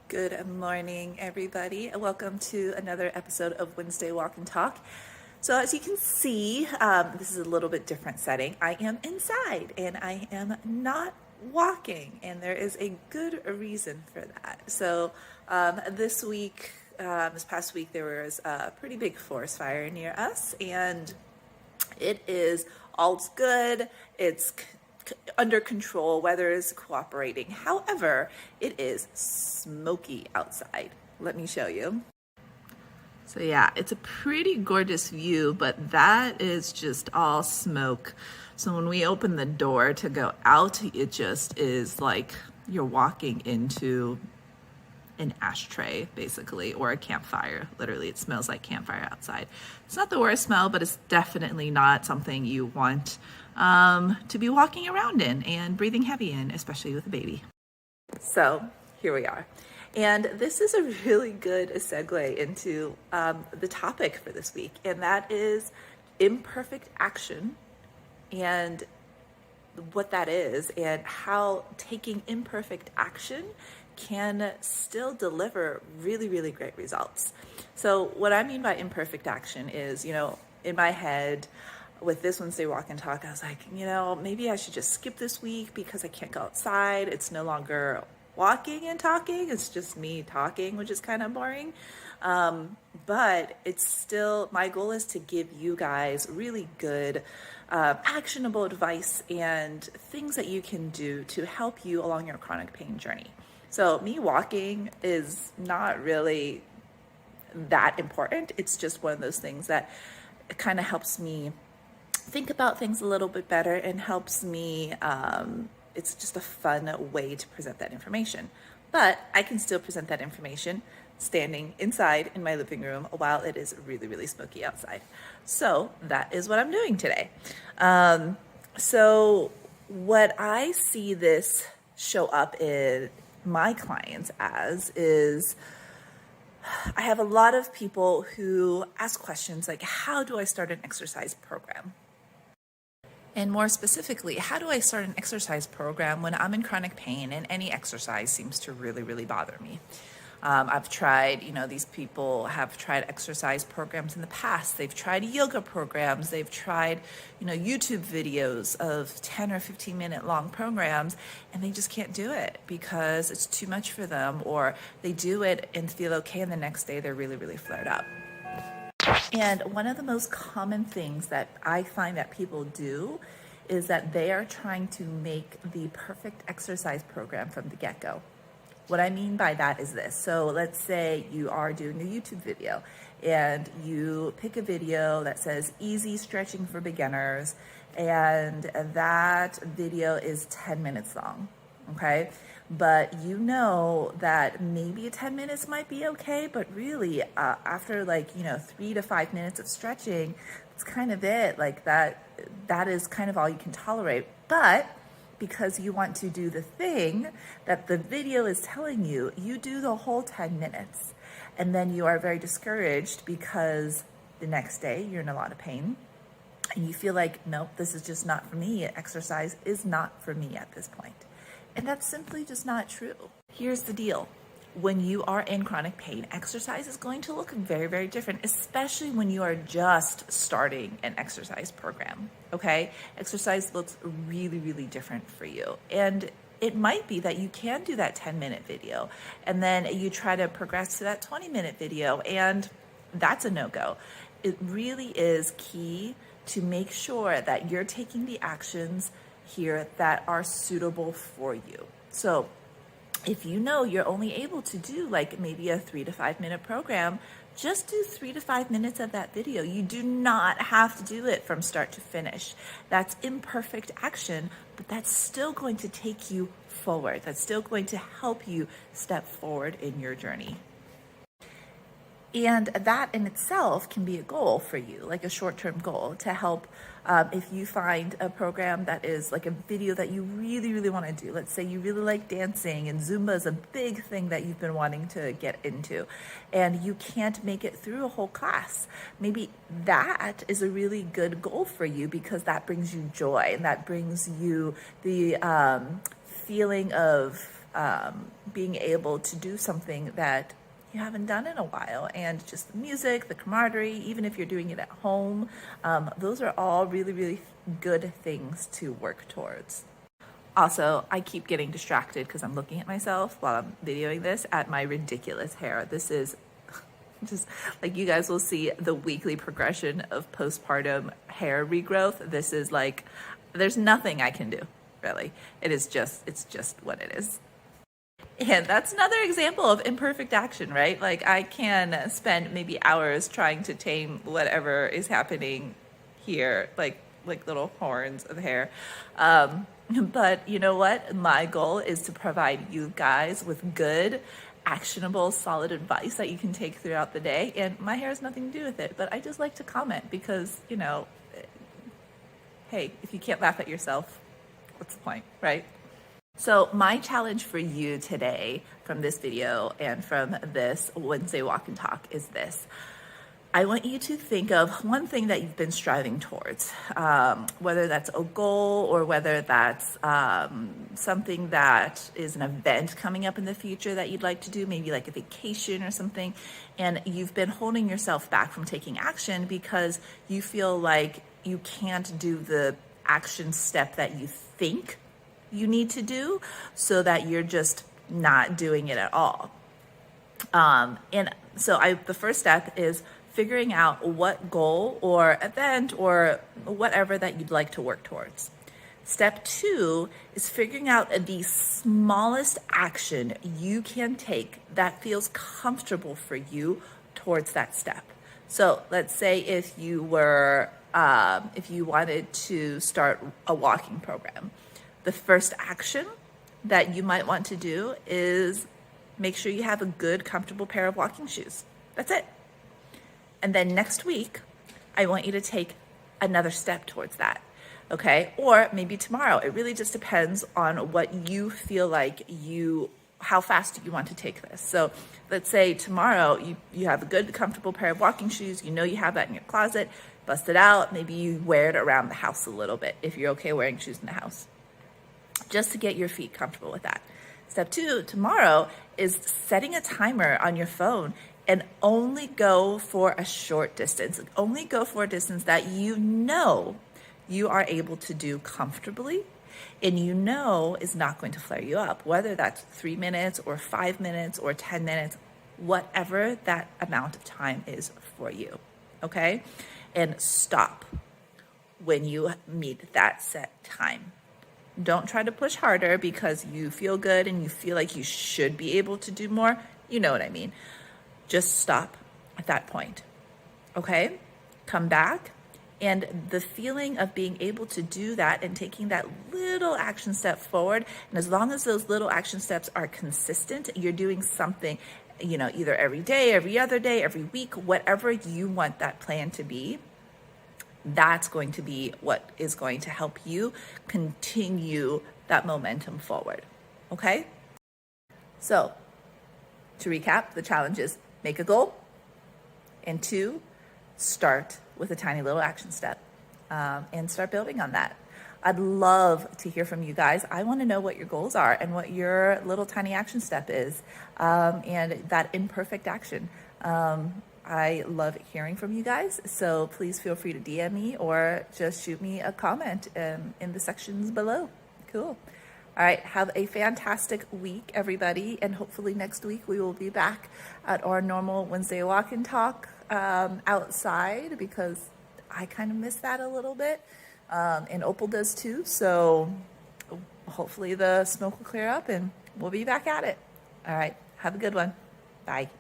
Good morning, everybody, and welcome to another episode of Wednesday Walk and Talk. So as you can see, this is a little bit different setting. I am inside and I am not walking, and there is a good reason for that. So this past week, there was a pretty big forest fire near us, and it is all's good. It's under control, weather is cooperating. However, it is smoky outside. Let me show you. So yeah, it's a pretty gorgeous view, but that is just all smoke. So when we open the door to go out, it just is like you're walking into an ashtray, basically, or a campfire. Literally, it smells like campfire outside. It's not the worst smell, but it's definitely not something you want to be walking around in and breathing heavy in, especially with a baby. So here we are. And this is a really good segue into the topic for this week, and that is imperfect action and what that is and how taking imperfect action can still deliver really, really great results. So what I mean by imperfect action is, in my head with this Wednesday Walk and Talk, I was like, maybe I should just skip this week because I can't go outside. It's no longer walking and talking. It's just me talking, which is kind of boring. But it's still, my goal is to give you guys really good, actionable advice and things that you can do to help you along your chronic pain journey. So me walking is not really that important. It's just one of those things that kind of helps me think about things a little bit better and helps me, it's just a fun way to present that information. But I can still present that information standing inside in my living room while it is really, really smoky outside. So that is what I'm doing today. So what I see this show up in my clients as is, I have a lot of people who ask questions like, how do I start an exercise program? And more specifically, how do I start an exercise program when I'm in chronic pain and any exercise seems to really, really bother me? I've tried, these people have tried exercise programs in the past. They've tried yoga programs. They've tried, YouTube videos of 10 or 15 minute long programs, and they just can't do it because it's too much for them, or they do it and feel okay, and the next day they're really, really flared up. And one of the most common things that I find that people do is that they are trying to make the perfect exercise program from the get-go. What I mean by that is this. So let's say you are doing a YouTube video and you pick a video that says easy stretching for beginners, and that video is 10 minutes long, okay? But that maybe 10 minutes might be okay, but really after 3 to 5 minutes of stretching, it's kind of it. Like that is kind of all you can tolerate. But because you want to do the thing that the video is telling you, you do the whole 10 minutes. And then you are very discouraged because the next day you're in a lot of pain and you feel like, nope, this is just not for me. Exercise is not for me at this point. And that's simply just not true. Here's the deal. When you are in chronic pain, exercise is going to look very, very different, especially when you are just starting an exercise program, okay? Exercise looks really, really different for you. And it might be that you can do that 10-minute video, and then you try to progress to that 20-minute video, and that's a no-go. It really is key to make sure that you're taking the actions here that are suitable for you. So if you're only able to do maybe a 3 to 5 minute program, just do 3 to 5 minutes of that video. You do not have to do it from start to finish. That's imperfect action, but that's still going to take you forward. That's still going to help you step forward in your journey. And that in itself can be a goal for you, like a short-term goal to help if you find a program that is like a video that you really, really want to do. Let's say you really like dancing and Zumba is a big thing that you've been wanting to get into and you can't make it through a whole class. Maybe that is a really good goal for you because that brings you joy and that brings you the feeling of being able to do something that you haven't done in a while, and just the music, the camaraderie, even if you're doing it at home, those are all really, really good things to work towards. Also, I keep getting distracted because I'm looking at myself while I'm videoing this at my ridiculous hair. This is just like, you guys will see the weekly progression of postpartum hair regrowth. This is like, there's nothing I can do, really. It's just what it is. And that's another example of imperfect action, right? Like, I can spend maybe hours trying to tame whatever is happening here, like little horns of hair. But you know what? My goal is to provide you guys with good, actionable, solid advice that you can take throughout the day. And my hair has nothing to do with it, but I just like to comment because, you know, hey, if you can't laugh at yourself, what's the point, right? So my challenge for you today from this video and from this Wednesday Walk and Talk is this. I want you to think of one thing that you've been striving towards, whether that's a goal or whether that's something that is an event coming up in the future that you'd like to do, maybe like a vacation or something, and you've been holding yourself back from taking action because you feel like you can't do the action step that you think you need to do, so that you're just not doing it at all. And so the first step is figuring out what goal or event or whatever that you'd like to work towards. Step 2 is figuring out the smallest action you can take that feels comfortable for you towards that step. So let's say if you wanted to start a walking program, the first action that you might want to do is make sure you have a good, comfortable pair of walking shoes. That's it. And then next week, I want you to take another step towards that, okay? Or maybe tomorrow. It really just depends on what you feel like how fast you want to take this. So let's say tomorrow you have a good, comfortable pair of walking shoes. You know you have that in your closet. Bust it out. Maybe you wear it around the house a little bit if you're okay wearing shoes in the house, just to get your feet comfortable with that. Step 2, tomorrow, is setting a timer on your phone and only go for a short distance. Only go for a distance that you know you are able to do comfortably and you know is not going to flare you up, whether that's 3 minutes or 5 minutes or 10 minutes, whatever that amount of time is for you, okay? And stop when you meet that set time. Don't try to push harder because you feel good and you feel like you should be able to do more. You know what I mean. Just stop at that point, okay? Come back, and the feeling of being able to do that and taking that little action step forward, and as long as those little action steps are consistent, you're doing something, you know, either every day, every other day, every week, whatever you want that plan to be, that's going to be what is going to help you continue that momentum forward, okay? So, to recap, the challenge is make a goal, and 2, start with a tiny little action step, and start building on that. I'd love to hear from you guys. I want to know what your goals are and what your little tiny action step is, and that imperfect action. I love hearing from you guys, so please feel free to DM me or just shoot me a comment in the sections below. Cool. All right, have a fantastic week, everybody, and hopefully next week we will be back at our normal Wednesday Walk and Talk outside, because I kind of miss that a little bit, and Opal does too, so hopefully the smoke will clear up and we'll be back at it. All right, have a good one. Bye.